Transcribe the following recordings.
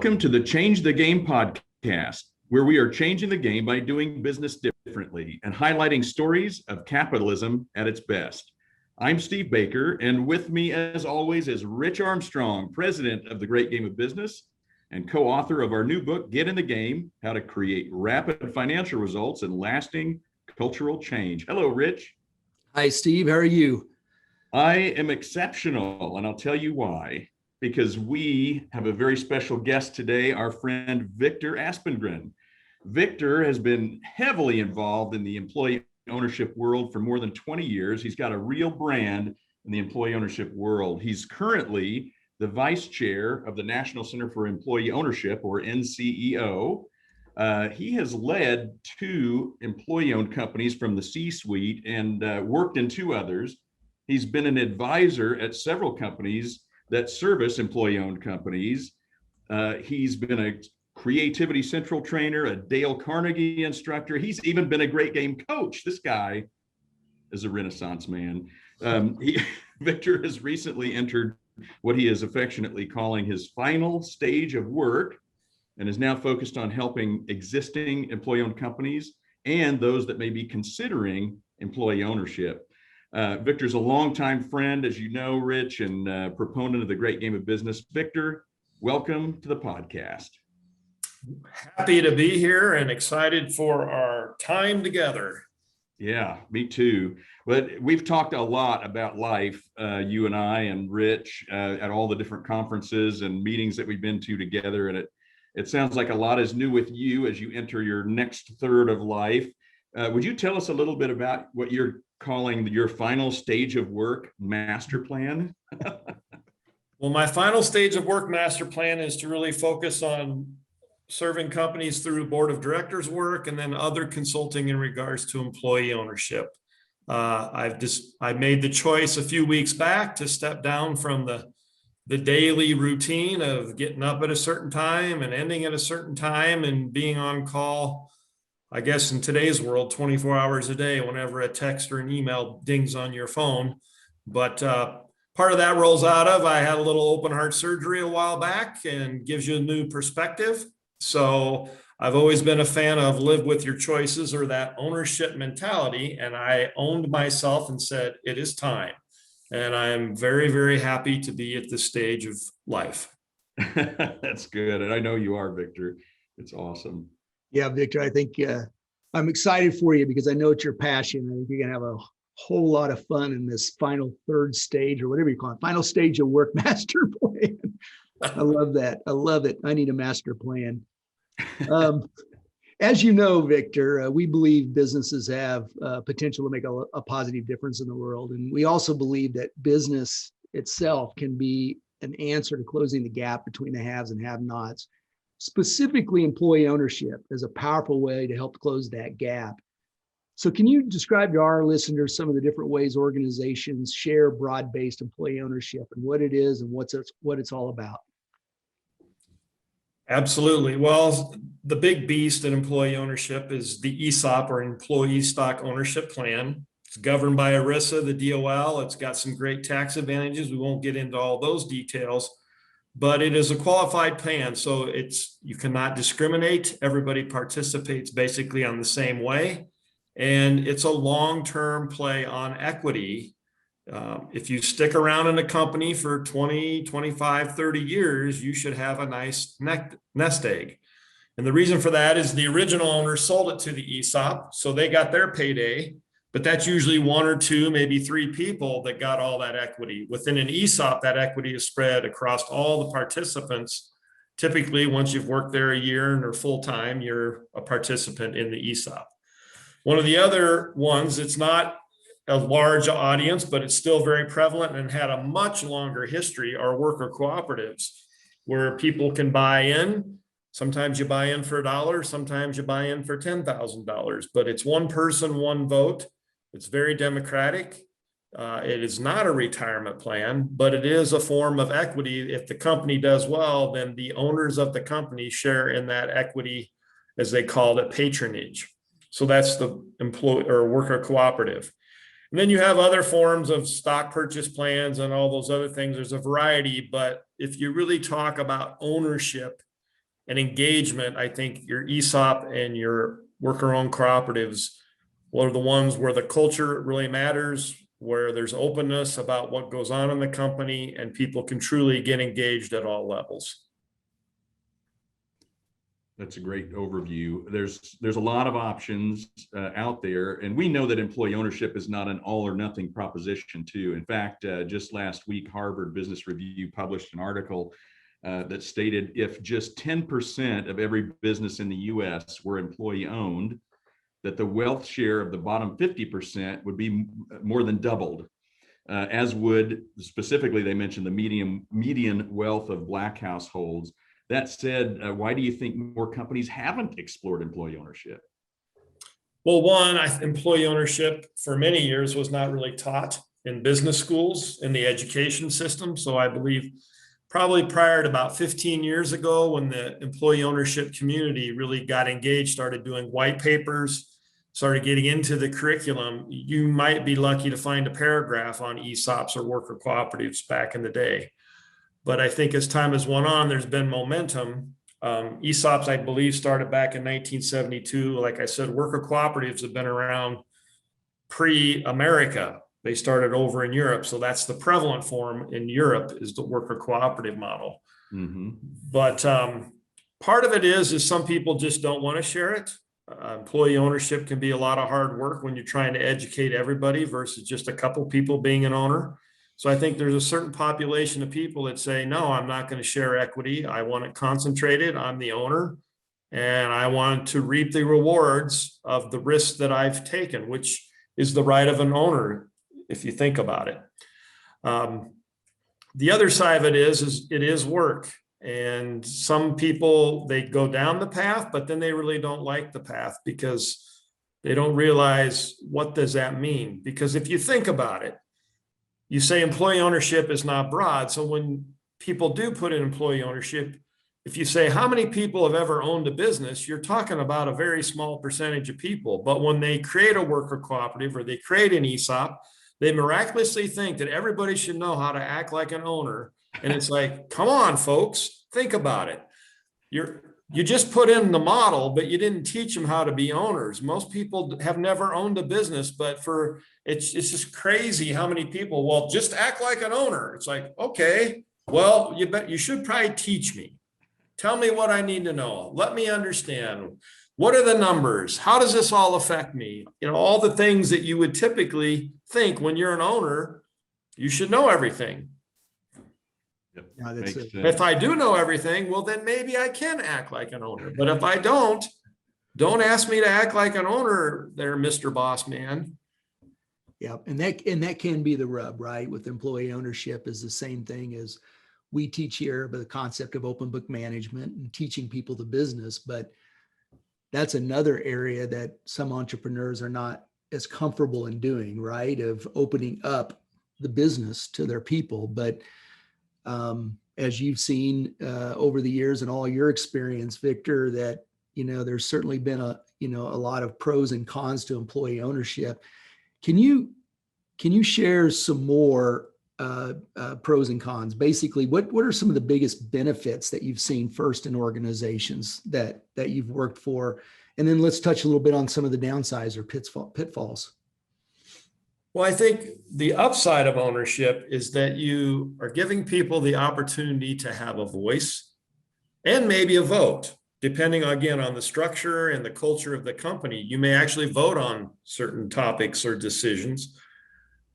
Welcome to the Change the Game podcast, where we are changing the game by doing business differently and highlighting stories of capitalism at its best. I'm Steve Baker, and with me, as always, is Rich Armstrong, president of the Great Game of Business and co-author of our new book, Get in the Game, How to Create Rapid Financial Results and Lasting Cultural Change. Hello, Rich. Hi, Steve. How are you? I am exceptional, and I'll tell you why. Because we have a very special guest today, our friend Victor Aspengren. Victor has been heavily involved in the employee ownership world for more than 20 years. He's got a real brand in the employee ownership world. He's currently the vice chair of the National Center for Employee Ownership, or NCEO. He has led two employee-owned companies from the C-suite and worked in two others. He's been an advisor at several companies that service employee-owned companies. He's been a Creativity Central trainer, a Dale Carnegie instructor. He's even been a Great Game coach. This guy is a Renaissance man. Victor has recently entered what he is affectionately calling his final stage of work and is now focused on helping existing employee-owned companies and those that may be considering employee ownership. Victor's a longtime friend, as you know, Rich, and proponent of the Great Game of Business. Victor, welcome to the podcast. Happy to be here and excited for our time together. Yeah, me too. But we've talked a lot about life, you and I and Rich, at all the different conferences and meetings that we've been to together. And it sounds like a lot is new with you as you enter your next third of life. Would you tell us a little bit about what you're calling your final stage of work master plan? Well, my final stage of work master plan is to really focus on serving companies through board of directors work and then other consulting in regards to employee ownership. I made the choice a few weeks back to step down from the daily routine of getting up at a certain time and ending at a certain time and being on call, I guess in today's world, 24 hours a day, whenever a text or an email dings on your phone. But part of that rolls out of, I had a little open heart surgery a while back and gives you a new perspective. So I've always been a fan of live with your choices or that ownership mentality. And I owned myself and said, it is time. And I'm very, very happy to be at this stage of life. That's good. And I know you are, Victor. It's awesome. Yeah, Victor, I think I'm excited for you because I know it's your passion. I think you're going to have a whole lot of fun in this final third stage or whatever you call it, final stage of work master plan. I love that. I love it. I need a master plan. As you know, Victor, we believe businesses have potential to make a positive difference in the world. And we also believe that business itself can be an answer to closing the gap between the haves and have-nots. Specifically, employee ownership is a powerful way to help close that gap. So can you describe to our listeners some of the different ways organizations share broad-based employee ownership and what it is and what it's all about? Absolutely. Well, the big beast in employee ownership is the ESOP, or Employee Stock Ownership Plan. It's governed by ERISA, the DOL. It's got some great tax advantages. We won't get into all those details. But it is a qualified plan, so you cannot discriminate. Everybody participates basically on the same way. And it's a long-term play on equity. If you stick around in a company for 20, 25, 30 years, you should have a nice nest egg. And the reason for that is the original owner sold it to the ESOP, so they got their payday. But that's usually one or two, maybe three people that got all that equity. Within an ESOP, that equity is spread across all the participants. Typically, once you've worked there a year and are full-time, you're a participant in the ESOP. One of the other ones, it's not a large audience, but it's still very prevalent and had a much longer history, are worker cooperatives, where people can buy in. Sometimes you buy in for $1, sometimes you buy in for $10,000, but it's one person, one vote. It's very democratic. It is not a retirement plan, but it is a form of equity. If the company does well, then the owners of the company share in that equity, as they call it, patronage. So that's the employee or worker cooperative. And then you have other forms of stock purchase plans and all those other things. There's a variety, but if you really talk about ownership and engagement, I think your ESOP and your worker-owned cooperatives are the ones where the culture really matters, where there's openness about what goes on in the company, and people can truly get engaged at all levels. That's a great overview. There's a lot of options out there, and we know that employee ownership is not an all or nothing proposition too. In fact, just last week, Harvard Business Review published an article that stated if just 10% of every business in the US were employee owned, that the wealth share of the bottom 50% would be more than doubled, as would, specifically, they mentioned the median wealth of Black households. That said, why do you think more companies haven't explored employee ownership? Well, one, employee ownership for many years was not really taught in business schools, in the education system. So I believe probably prior to about 15 years ago, when the employee ownership community really got engaged, started doing white papers, started getting into the curriculum, you might be lucky to find a paragraph on ESOPs or worker cooperatives back in the day. But I think as time has went on, there's been momentum. ESOPs, I believe, started back in 1972. Like I said, worker cooperatives have been around pre-America. They started over in Europe. So that's the prevalent form in Europe, is the worker cooperative model. Mm-hmm. But part of it is some people just don't want to share it. Employee ownership can be a lot of hard work when you're trying to educate everybody versus just a couple people being an owner. So I think there's a certain population of people that say, no, I'm not going to share equity. I want it concentrated. I'm the owner, and I want to reap the rewards of the risks that I've taken, which is the right of an owner, if you think about it. The other side of it is it is work. And some people, they go down the path, but then they really don't like the path because they don't realize, what does that mean? Because if you think about it, you say employee ownership is not broad. So when people do put in employee ownership, if you say how many people have ever owned a business, you're talking about a very small percentage of people. But when they create a worker cooperative or they create an ESOP, they miraculously think that everybody should know how to act like an owner. And it's like, come on, folks, think about it. You just put in the model, but you didn't teach them how to be owners. Most people have never owned a business, but it's just crazy how many people, well, just act like an owner. It's like, okay, well, you should probably teach me. Tell me what I need to know. Let me understand. What are the numbers? How does this all affect me? All the things that you would typically think when you're an owner, you should know everything. Yep. Yeah, that's it. If I do know everything, well, then maybe I can act like an owner. But if I don't ask me to act like an owner there, Mr. Boss Man. Yeah, and that can be the rub, right? With employee ownership is the same thing as we teach here, but the concept of open book management and teaching people the business. But that's another area that some entrepreneurs are not as comfortable in doing, right? Of opening up the business to their people. But as you've seen over the years and all your experience, Victor, that there's certainly been a lot of pros and cons to employee ownership. Can you share some more pros and cons? Basically, what are some of the biggest benefits that you've seen first in organizations that you've worked for, and then let's touch a little bit on some of the downsides or pitfalls. Well, I think the upside of ownership is that you are giving people the opportunity to have a voice and maybe a vote, depending again on the structure and the culture of the company. You may actually vote on certain topics or decisions,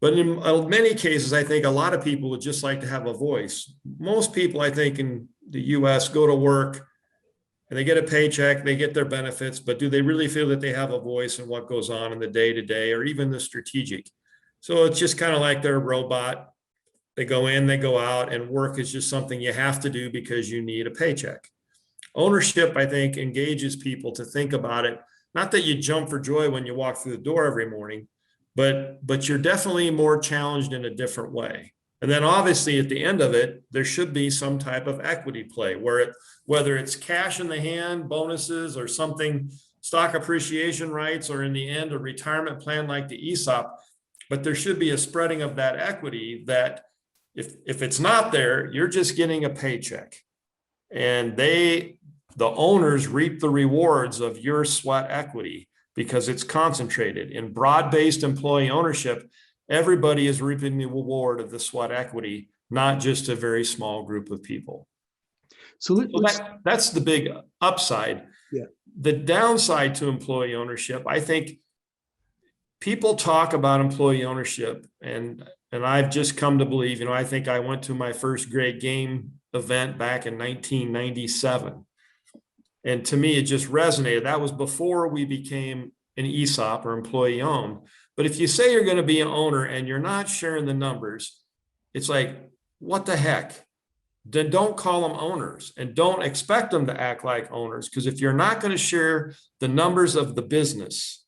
but in many cases, I think a lot of people would just like to have a voice. Most people, I think, in the US go to work and they get a paycheck, they get their benefits, but do they really feel that they have a voice in what goes on in the day-to-day or even the strategic? So it's just kind of like they're a robot. They go in, they go out, and work is just something you have to do because you need a paycheck. Ownership, I think, engages people to think about it. Not that you jump for joy when you walk through the door every morning, but you're definitely more challenged in a different way. And then obviously at the end of it, there should be some type of equity play whether it's cash in the hand, bonuses, or something, stock appreciation rights, or in the end, a retirement plan like the ESOP. But there should be a spreading of that equity that if it's not there, you're just getting a paycheck. And they the owners reap the rewards of your sweat equity because it's concentrated. In broad-based employee ownership, everybody is reaping the reward of the sweat equity, not just a very small group of people. So that's the big upside. Yeah. The downside to employee ownership, I think people talk about employee ownership, and I've just come to believe, I think I went to my first Great Game event back in 1997. And to me, it just resonated. That was before we became an ESOP or employee owned. But if you say you're going to be an owner and you're not sharing the numbers, it's like, what the heck? Then don't call them owners and don't expect them to act like owners. Because if you're not going to share the numbers of the business,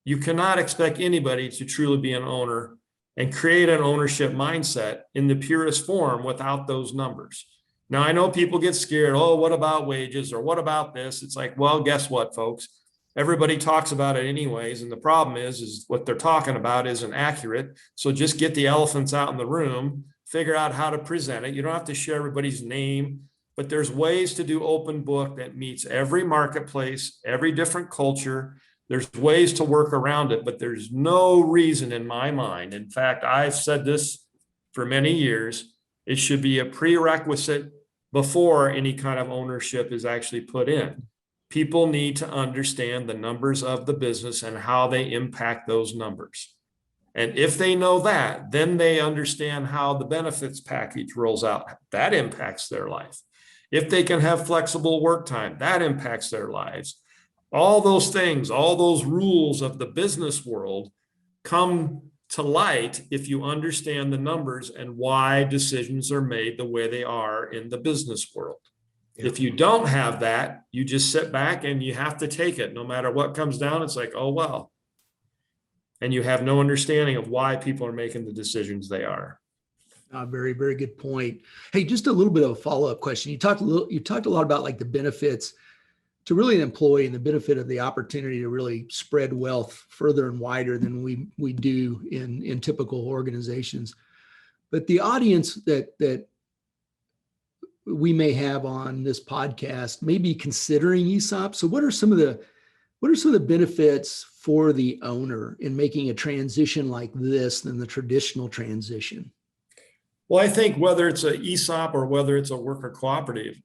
you cannot expect anybody to truly be an owner and create an ownership mindset in the purest form without those numbers. Now, I know people get scared. Oh, what about wages? Or what about this? It's like, well, guess what, folks? Everybody talks about it anyways. And the problem is what they're talking about isn't accurate. So just get the elephants out in the room, figure out how to present it. You don't have to share everybody's name, but there's ways to do open book that meets every marketplace, every different culture. There's ways to work around it, but there's no reason in my mind. In fact, I've said this for many years. It should be a prerequisite before any kind of ownership is actually put in. People need to understand the numbers of the business and how they impact those numbers. And if they know that, then they understand how the benefits package rolls out. That impacts their life. If they can have flexible work time, that impacts their lives. All those things, all those rules of the business world come to light if you understand the numbers and why decisions are made the way they are in the business world. Yeah. If you don't have that, you just sit back and you have to take it. No matter what comes down, it's like, oh, well. And you have no understanding of why people are making the decisions they are. Very, very good point. Hey, just a little bit of a follow-up question. You talked a lot about like the benefits to really an employee and the benefit of the opportunity to really spread wealth further and wider than we do in typical organizations. But the audience that we may have on this podcast may be considering ESOP. So what are some of the benefits for the owner in making a transition like this than the traditional transition? Well, I think whether it's an ESOP or whether it's a worker cooperative,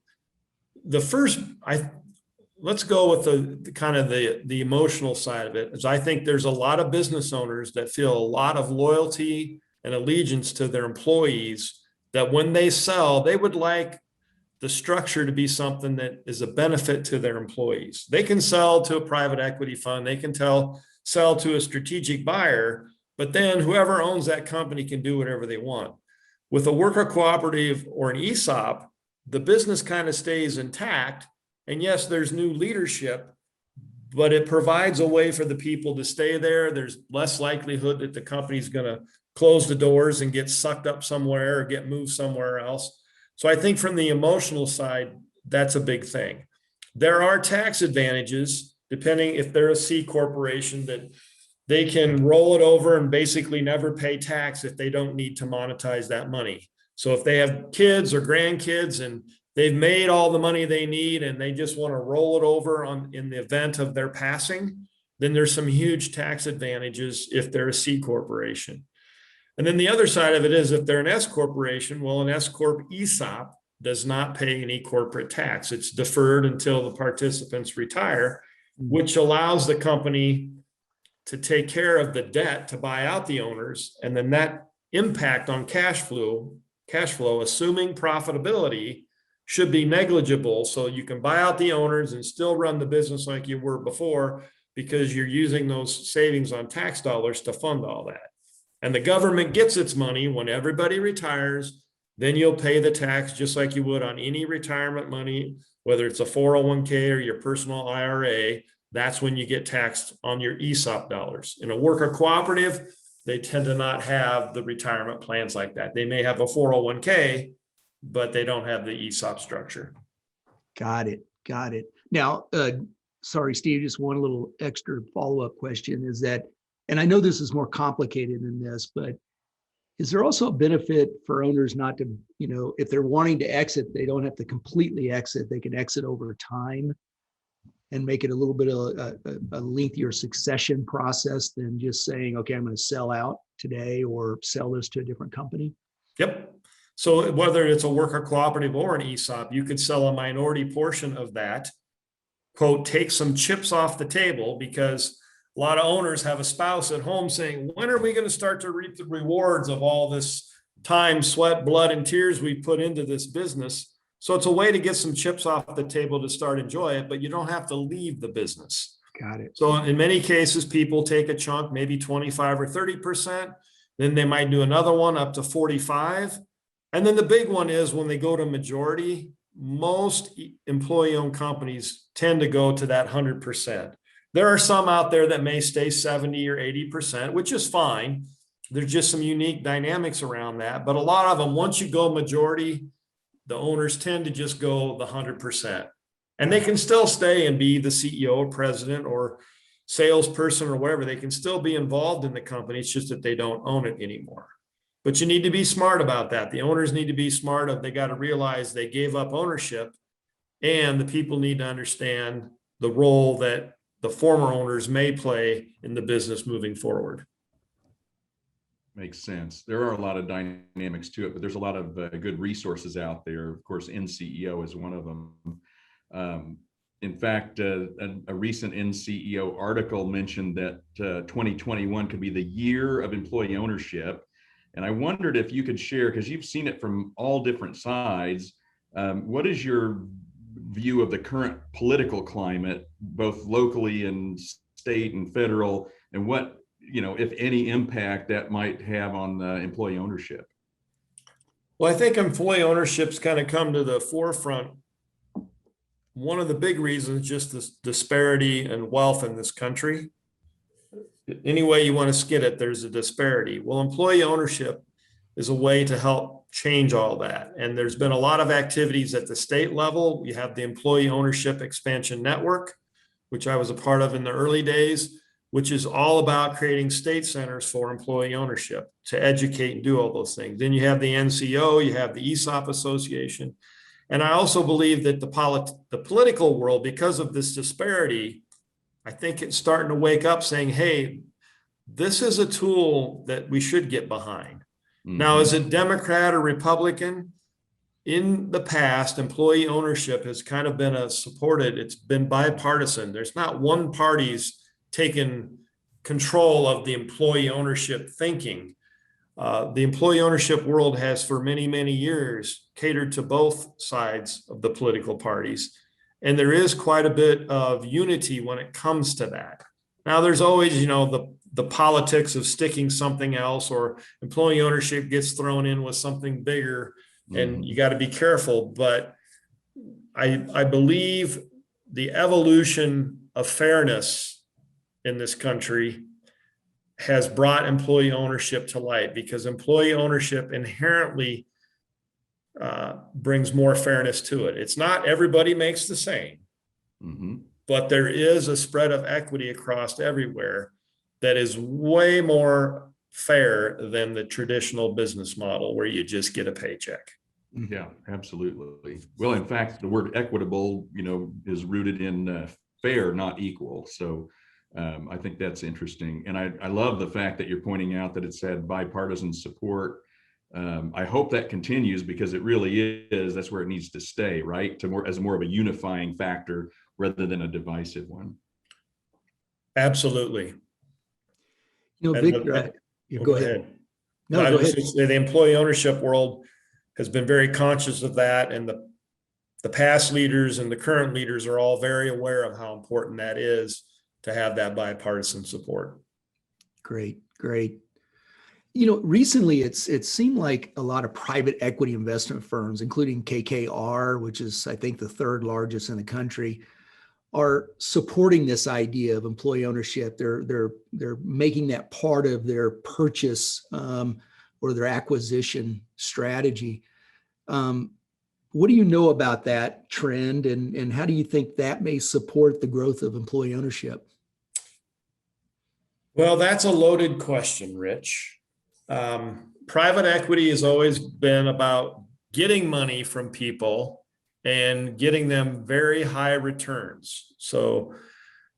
let's go with the kind of the emotional side of it, is I think there's a lot of business owners that feel a lot of loyalty and allegiance to their employees, that when they sell, they would like the structure to be something that is a benefit to their employees. They can sell to a private equity fund, they can sell to a strategic buyer, but then whoever owns that company can do whatever they want. With a worker cooperative or an ESOP, the business kind of stays intact. And yes, there's new leadership, but it provides a way for the people to stay there. There's less likelihood that the company's going to close the doors and get sucked up somewhere or get moved somewhere else. So I think from the emotional side, that's a big thing. There are tax advantages, depending if they're a C corporation, that they can roll it over and basically never pay tax if they don't need to monetize that money. So if they have kids or grandkids and they've made all the money they need and they just want to roll it over in the event of their passing, then there's some huge tax advantages if they're a C corporation. And then the other side of it is if they're an S corporation, well, an S corp ESOP does not pay any corporate tax. It's deferred until the participants retire, which allows the company to take care of the debt to buy out the owners, and the net impact on cash flow, assuming profitability, should be negligible. So you can buy out the owners and still run the business like you were before, because you're using those savings on tax dollars to fund all that. And the government gets its money when everybody retires. Then you'll pay the tax just like you would on any retirement money, whether it's a 401k or your personal IRA. That's when you get taxed on your ESOP dollars. In a worker cooperative, they tend to not have the retirement plans like that. They may have a 401k, but they don't have the ESOP structure. Got it. Now, sorry, Steve, just one little extra follow-up question is that, and I know this is more complicated than this, but Is there also a benefit for owners not to, if they're wanting to exit, they don't have to completely exit. They can exit over time and make it a little bit of a lengthier succession process than just saying, okay, I'm going to sell out today or sell this to a different company? Yep. So whether it's a worker cooperative or an ESOP, you could sell a minority portion of that, quote, take some chips off the table, because a lot of owners have a spouse at home saying, when are we going to start to reap the rewards of all this time, sweat, blood, and tears we put into this business? So it's a way to get some chips off the table to start enjoy it, but you don't have to leave the business. Got it. So in many cases, people take a chunk, maybe 25 or 30%. Then they might do another one up to 45. And then the big one is when they go to majority, most employee-owned companies tend to go to that 100%. There are some out there that may stay 70 or 80%, which is fine. There's just some unique dynamics around that. But a lot of them, once you go majority, the owners tend to just go the 100%. And they can still stay and be the CEO or president or salesperson or whatever. They can still be involved in the company. It's just that they don't own it anymore. But you need to be smart about that. The owners need to be smart of, they got to realize they gave up ownership, and the people need to understand the role that the former owners may play in the business moving forward. Makes sense. There are a lot of dynamics to it, but there's a lot of good resources out there. Of course, NCEO is one of them. In fact, a recent NCEO article mentioned that 2021 could be the year of employee ownership. And I wondered if you could share, because you've seen it from all different sides, what is your view of the current political climate, both locally and state and federal, and what, if any impact that might have on employee ownership? Well, I think employee ownership's kind of come to the forefront. One of the big reasons, just this disparity in wealth in this country. Any way you want to skin it, there's a disparity. Well, employee ownership is a way to help change all that. And there's been a lot of activities at the state level. We have the Employee Ownership Expansion Network, which I was a part of in the early days, which is all about creating state centers for employee ownership to educate and do all those things. Then you have the NCO, you have the ESOP Association. And I also believe that the political world, because of this disparity, I think it's starting to wake up saying, hey, this is a tool that we should get behind. Mm-hmm. Now, is it Democrat or Republican? In the past, employee ownership has kind of been supported. It's been bipartisan. There's not one party's taken control of the employee ownership thinking. The employee ownership world has for many, many years catered to both sides of the political parties. And there is quite a bit of unity when it comes to that. Now, there's always, the politics of sticking something else, or employee ownership gets thrown in with something bigger, and you got to be careful. But I believe the evolution of fairness in this country has brought employee ownership to light, because employee ownership inherently brings more fairness to it. It's not everybody makes the same, but there is a spread of equity across everywhere that is way more fair than the traditional business model where you just get a paycheck. Yeah, absolutely. Well, in fact, the word equitable, is rooted in fair, not equal. So I think that's interesting. And I love the fact that you're pointing out that it's had bipartisan support. I hope that continues, because it really is, that's where it needs to stay, right? As more of a unifying factor rather than a divisive one. Absolutely. Victor, go ahead. No, go ahead. The employee ownership world has been very conscious of that, and the past leaders and the current leaders are all very aware of how important that is to have that bipartisan support. Great. Recently it seemed like a lot of private equity investment firms, including KKR, which is, I think, the third largest in the country, are supporting this idea of employee ownership. They're making that part of their purchase or their acquisition strategy. What do you know about that trend, and how do you think that may support the growth of employee ownership? Well, that's a loaded question, Rich. private equity has always been about getting money from people and getting them very high returns. So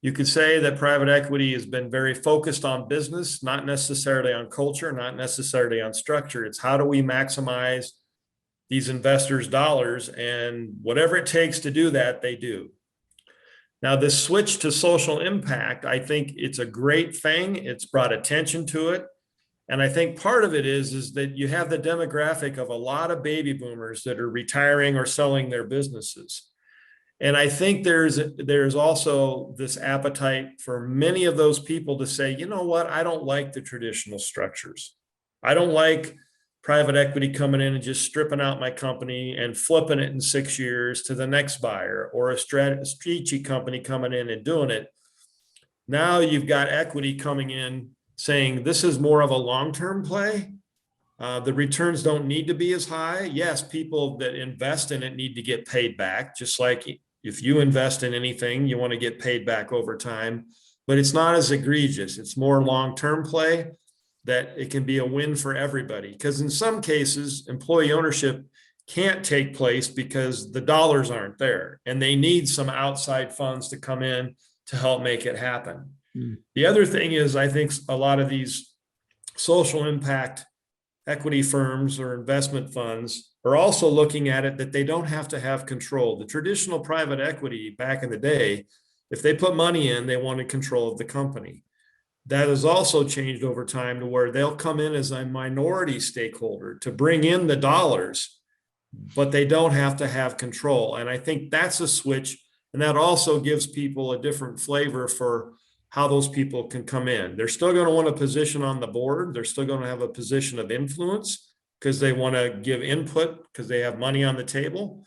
you could say that private equity has been very focused on business, not necessarily on culture, not necessarily on structure. It's how do we maximize these investors' dollars, and whatever it takes to do that, they do. Now, this switch to social impact, I think it's a great thing. It's brought attention to it. And I think part of it is that you have the demographic of a lot of baby boomers that are retiring or selling their businesses. And I think there's also this appetite for many of those people to say, you know what, I don't like the traditional structures. I don't like private equity coming in and just stripping out my company and flipping it in 6 years to the next buyer, or a strategic company coming in and doing it. Now you've got equity coming in saying this is more of a long-term play. The returns don't need to be as high. Yes, people that invest in it need to get paid back, just like if you invest in anything, you want to get paid back over time, but it's not as egregious. It's more long-term play that it can be a win for everybody. Because in some cases, employee ownership can't take place because the dollars aren't there, and they need some outside funds to come in to help make it happen. The other thing is, I think a lot of these social impact equity firms or investment funds are also looking at it that they don't have to have control. The traditional private equity back in the day, if they put money in, they wanted control of the company. That has also changed over time to where they'll come in as a minority stakeholder to bring in the dollars, but they don't have to have control. And I think that's a switch. And that also gives people a different flavor for how those people can come in. They're still going to want a position on the board. They're still going to have a position of influence because they want to give input because they have money on the table.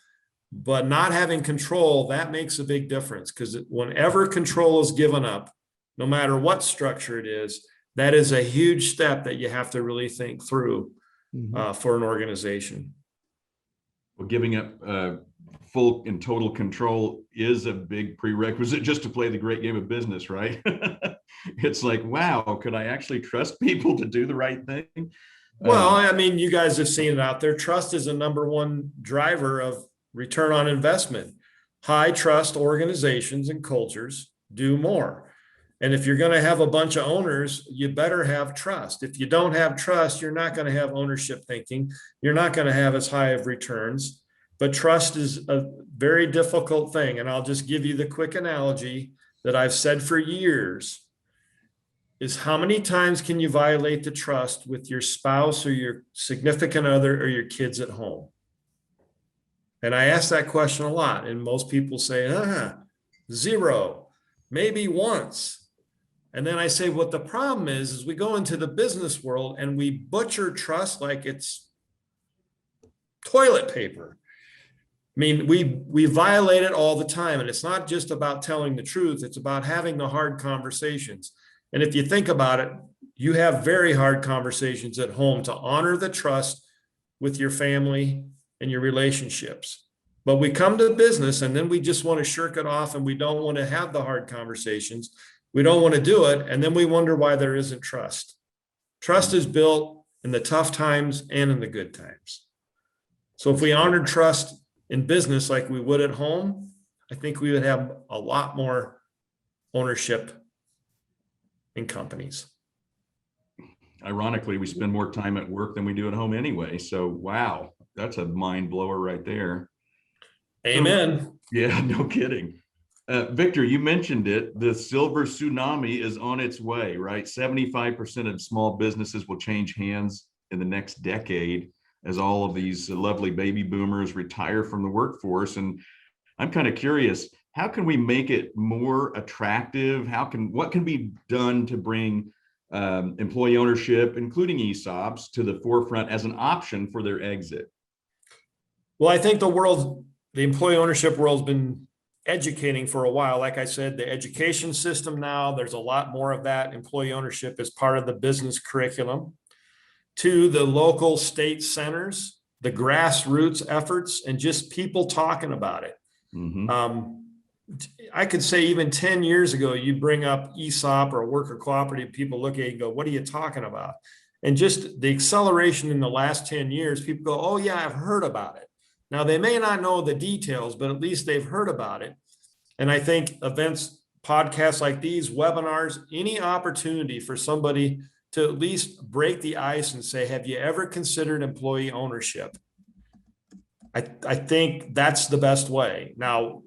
But not having control, that makes a big difference, because whenever control is given up, no matter what structure it is, that is a huge step that you have to really think through for an organization. Well, giving up full and total control is a big prerequisite just to play the great game of business, right? It's like, wow, could I actually trust people to do the right thing? Well, I mean, you guys have seen it out there. Trust is a number one driver of return on investment. High trust organizations and cultures do more. And if you're going to have a bunch of owners, you better have trust. If you don't have trust, you're not going to have ownership thinking. You're not going to have as high of returns. But trust is a very difficult thing. And I'll just give you the quick analogy that I've said for years is, how many times can you violate the trust with your spouse or your significant other or your kids at home? And I ask that question a lot. And most people say, zero, maybe once. And then I say, what the problem is we go into the business world and we butcher trust like it's toilet paper. I mean, we violate it all the time. And it's not just about telling the truth. It's about having the hard conversations. And if you think about it, you have very hard conversations at home to honor the trust with your family and your relationships. But we come to business and then we just want to shirk it off, and we don't want to have the hard conversations. We don't want to do it. And then we wonder why there isn't trust. Trust is built in the tough times and in the good times. So if we honored trust in business like we would at home, I think we would have a lot more ownership in companies. Ironically, we spend more time at work than we do at home anyway. So, wow, that's a mind blower right there. Amen. So, yeah, no kidding. Victor, you mentioned it. The silver tsunami is on its way, right? 75% of small businesses will change hands in the next decade as all of these lovely baby boomers retire from the workforce. And I'm kind of curious, how can we make it more attractive? What can be done to bring employee ownership, including ESOPs, to the forefront as an option for their exit? Well, I think the employee ownership world's been educating for a while. Like I said, the education system now, there's a lot more of that. Employee ownership is part of the business curriculum. To the local state centers, the grassroots efforts, and just people talking about it. I could say even 10 years ago, you bring up ESOP or worker cooperative, people look at it and go, what are you talking about? And just the acceleration in the last 10 years, people go, oh yeah, I've heard about it. Now they may not know the details, but at least they've heard about it. And I think events, podcasts like these, webinars, any opportunity for somebody to at least break the ice and say, have you ever considered employee ownership? I think that's the best way. Now,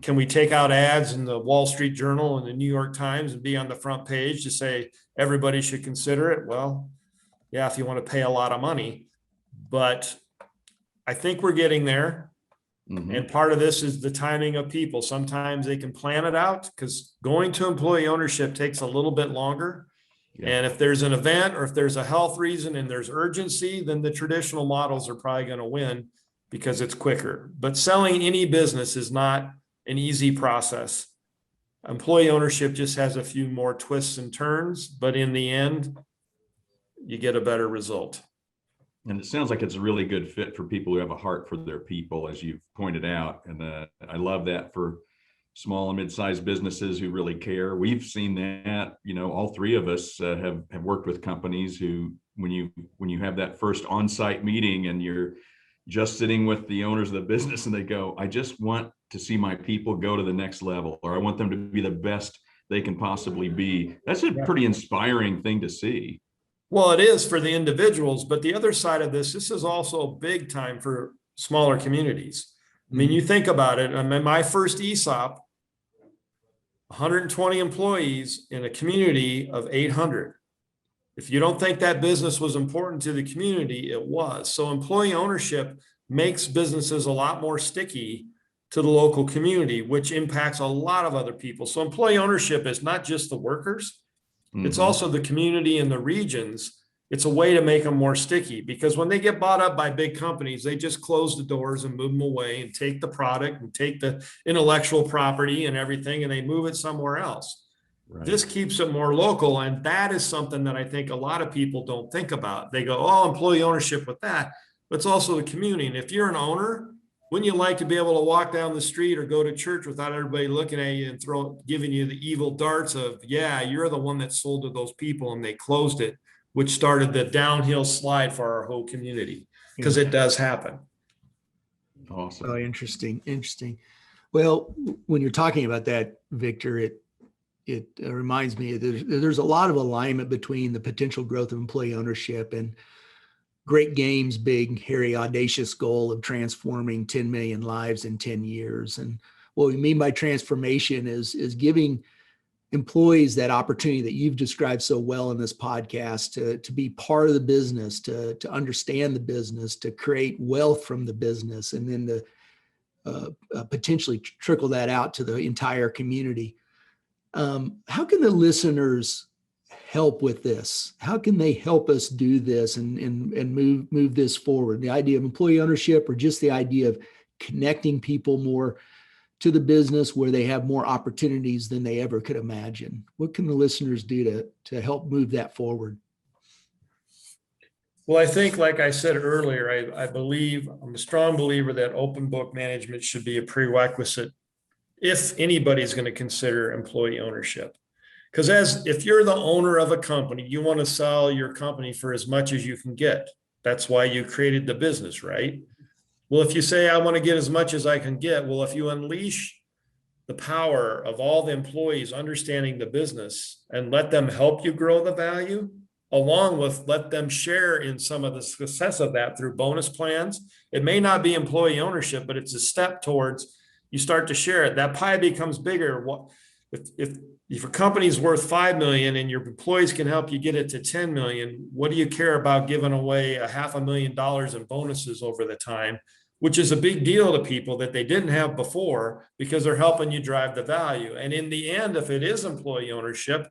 can we take out ads in the Wall Street Journal and the New York Times and be on the front page to say everybody should consider it? Well, yeah, if you want to pay a lot of money, but I think we're getting there. And part of this is the timing of people. Sometimes they can plan it out because going to employee ownership takes a little bit longer. Yeah. And if there's an event or if there's a health reason and there's urgency, then the traditional models are probably going to win because it's quicker. But selling any business is not an easy process. Employee ownership just has a few more twists and turns, but in the end, you get a better result. And it sounds like it's a really good fit for people who have a heart for their people, as you've pointed out. And I love that for small and mid-sized businesses who really care. We've seen that, all three of us have worked with companies who, when you have that first on-site meeting and you're just sitting with the owners of the business and they go, I just want to see my people go to the next level, or I want them to be the best they can possibly be. That's a pretty inspiring thing to see. Well, it is for the individuals, but the other side of this is also big time for smaller communities. I mean, you think about it. I mean, my first ESOP, 120 employees in a community of 800. If you don't think that business was important to the community, it was. So employee ownership makes businesses a lot more sticky to the local community, which impacts a lot of other people. So employee ownership is not just the workers. It's also the community and the regions. It's a way to make them more sticky, because when they get bought up by big companies, they just close the doors and move them away and take the product and take the intellectual property and everything, and they move it somewhere else. Right. This keeps it more local. And that is something that I think a lot of people don't think about. They go, oh, employee ownership with that, but it's also the community. And if you're an owner, wouldn't you like to be able to walk down the street or go to church without everybody looking at you and giving you the evil darts of, yeah, you're the one that sold to those people and they closed it, which started the downhill slide for our whole community, because it does happen. Awesome. Oh, interesting. Well, when you're talking about that, Victor, it reminds me there's a lot of alignment between the potential growth of employee ownership and Great Game's big, hairy, audacious goal of transforming 10 million lives in 10 years. And what we mean by transformation is giving employees that opportunity that you've described so well in this podcast to be part of the business, to understand the business, to create wealth from the business, and then to potentially trickle that out to the entire community. How can the listeners help with this? How can they help us do this and move this forward? The idea of employee ownership, or just the idea of connecting people more to the business where they have more opportunities than they ever could imagine? What can the listeners do to help move that forward? Well, I think, like I said earlier, I'm a strong believer that open book management should be a prerequisite if anybody's going to consider employee ownership. Because if you're the owner of a company, you want to sell your company for as much as you can get. That's why you created the business, right? Well, if you say, I want to get as much as I can get, well, if you unleash the power of all the employees understanding the business and let them help you grow the value, along with let them share in some of the success of that through bonus plans. It may not be employee ownership, but it's a step towards you start to share it. That pie becomes bigger. If a company's worth 5 million and your employees can help you get it to 10 million, what do you care about giving away $500,000 in bonuses over the time, which is a big deal to people that they didn't have before, because they're helping you drive the value. And in the end, if it is employee ownership,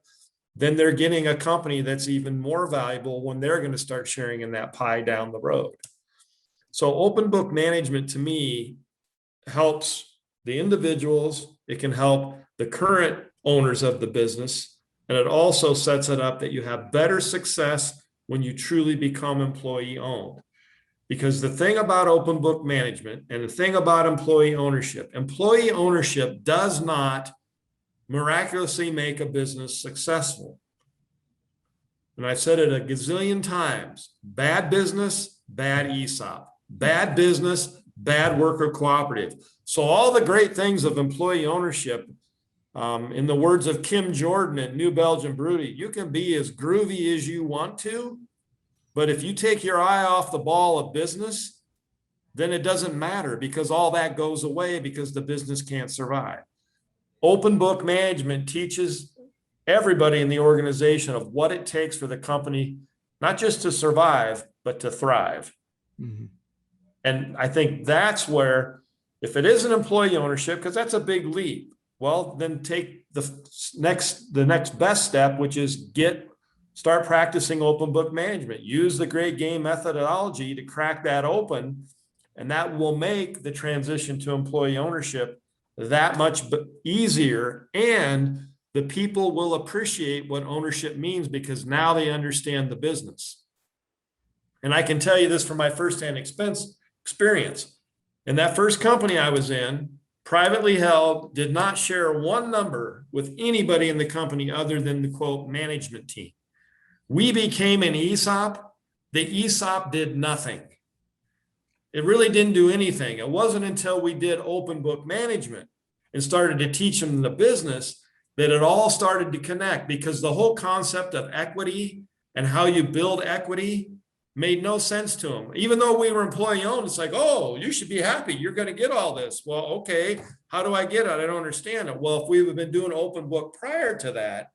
then they're getting a company that's even more valuable when they're going to start sharing in that pie down the road. So open book management, to me, helps the individuals. It can help the current owners of the business. And it also sets it up that you have better success when you truly become employee owned. Because the thing about open book management and the thing about employee ownership does not miraculously make a business successful. And I've said it a gazillion times, bad business, bad ESOP, bad business, bad worker cooperative. So all the great things of employee ownership, in the words of Kim Jordan at New Belgium Brewery, you can be as groovy as you want to, but if you take your eye off the ball of business, then it doesn't matter because all that goes away because the business can't survive. Open book management teaches everybody in the organization of what it takes for the company, not just to survive, but to thrive. Mhm. And I think that's where, if it is an employee ownership, because that's a big leap, well, then take the next best step, which is start practicing open book management. Use the great game methodology to crack that open, and that will make the transition to employee ownership that much easier. And the people will appreciate what ownership means because now they understand the business. And I can tell you this from my firsthand experience. In that first company I was in, privately held, did not share one number with anybody in the company other than the quote management team. We became an ESOP. The ESOP did nothing. It really didn't do anything. It wasn't until we did open book management and started to teach them the business that it all started to connect, because the whole concept of equity and how you build equity made no sense to them. Even though we were employee owned, it's like, oh, you should be happy. You're going to get all this. Well, okay, how do I get it? I don't understand it. Well, if we would have been doing open book prior to that,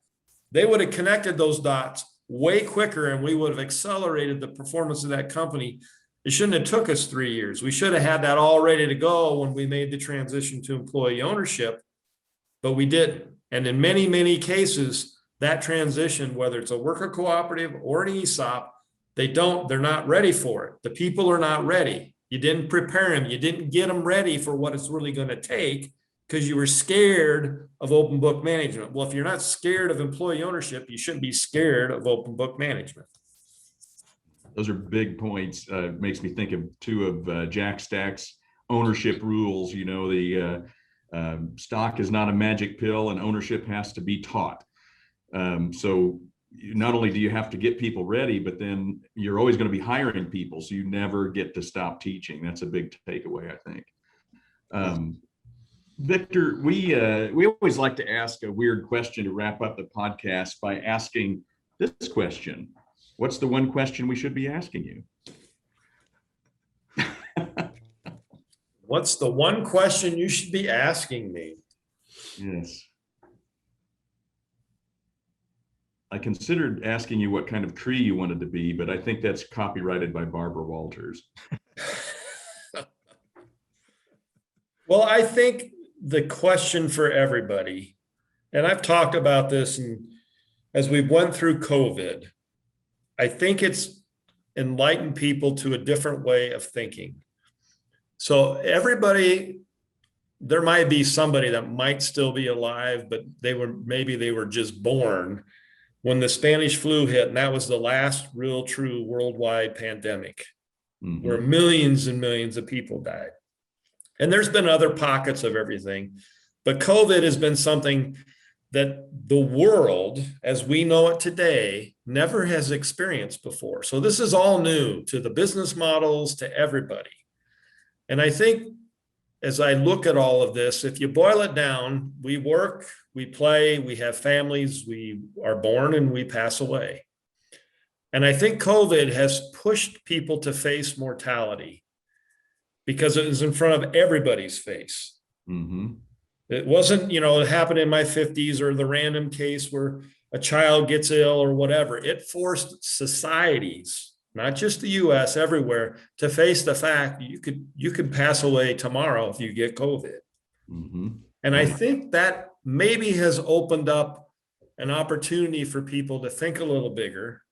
they would have connected those dots way quicker and we would have accelerated the performance of that company. It shouldn't have took us 3 years. We should have had that all ready to go when we made the transition to employee ownership, but we didn't. And in many, many cases, that transition, whether it's a worker cooperative or an ESOP, they're not ready for it. The people are not ready. You didn't prepare them. You didn't get them ready for what it's really going to take because you were scared of open book management. Well, if you're not scared of employee ownership, you shouldn't be scared of open book management. Those are big points. Makes me think of two of Jack Stack's ownership rules. You know, the stock is not a magic pill and ownership has to be taught. So not only do you have to get people ready, but then you're always going to be hiring people. So you never get to stop teaching. That's a big takeaway, I think. Victor, we always like to ask a weird question to wrap up the podcast by asking this question. What's the one question we should be asking you? What's the one question you should be asking me? Yes. I considered asking you what kind of tree you wanted to be, but I think that's copyrighted by Barbara Walters. Well, I think the question for everybody, and I've talked about this, and as we went through COVID, I think it's enlightened people to a different way of thinking. So everybody, there might be somebody that might still be alive, but maybe they were just born when the Spanish flu hit, and that was the last real true worldwide pandemic, where millions and millions of people died. And there's been other pockets of everything, but COVID has been something that the world, as we know it today, never has experienced before. So this is all new to the business models, to everybody. And I think as I look at all of this, if you boil it down, we work, we play, we have families, we are born and we pass away. And I think COVID has pushed people to face mortality because it was in front of everybody's face. Mm-hmm. It wasn't, it happened in my 50s or the random case where a child gets ill or whatever. It forced societies, not just the US, everywhere, to face the fact you could pass away tomorrow if you get COVID. Mm-hmm. And I think that maybe has opened up an opportunity for people to think a little bigger,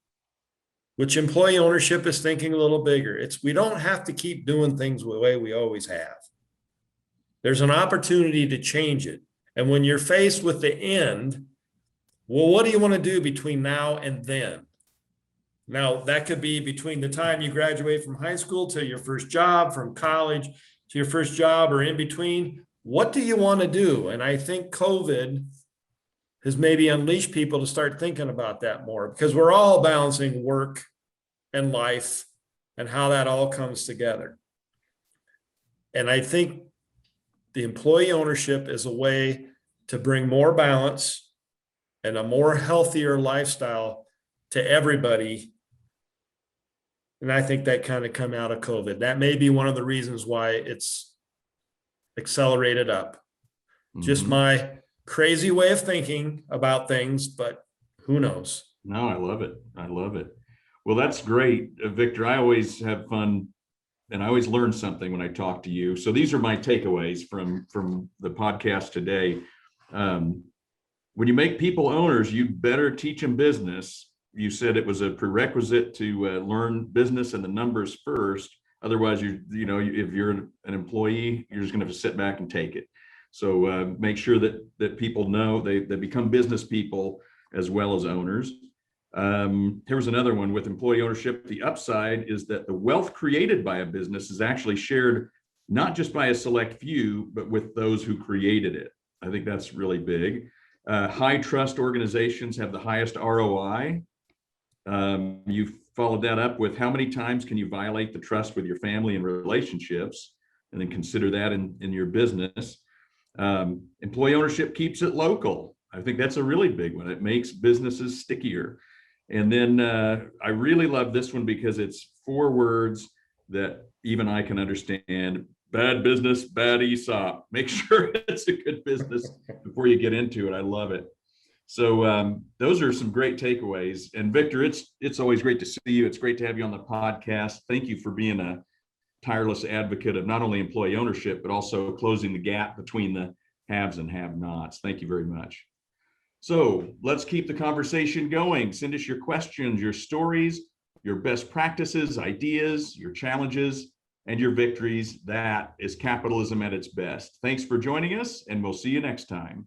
which employee ownership is thinking a little bigger. We don't have to keep doing things the way we always have. There's an opportunity to change it. And when you're faced with the end, well, what do you want to do between now and then? Now, that could be between the time you graduate from high school to your first job, from college to your first job, or in between. What do you want to do? And I think COVID has maybe unleashed people to start thinking about that more, because we're all balancing work and life and how that all comes together. And I think the employee ownership is a way to bring more balance and a more healthier lifestyle to everybody. And I think that kind of come out of COVID. That may be one of the reasons why it's accelerated up. Just my crazy way of thinking about things, but who knows? No, I love it. I love it. Well, that's great, Victor. I always have fun and I always learn something when I talk to you. So these are my takeaways from the podcast today. When you make people owners, you better teach them business. You said it was a prerequisite to learn business and the numbers first. Otherwise, if you're an employee, you're just going to have to sit back and take it. So make sure that people know they become business people as well as owners. Here was another one with employee ownership. The upside is that the wealth created by a business is actually shared not just by a select few, but with those who created it. I think that's really big. High trust organizations have the highest ROI. You followed that up with how many times can you violate the trust with your family and relationships, and then consider that in your business. Employee ownership keeps it local. I think that's a really big one. It makes businesses stickier. And then I really love this one because it's 4 words that even I can understand. Bad business, bad ESOP. Make sure it's a good business before you get into it. I love it. So those are some great takeaways. And Victor, it's always great to see you. It's great to have you on the podcast. Thank you for being a tireless advocate of not only employee ownership, but also closing the gap between the haves and have-nots. Thank you very much. So let's keep the conversation going. Send us your questions, your stories, your best practices, ideas, your challenges, and your victories. That is capitalism at its best. Thanks for joining us, and we'll see you next time.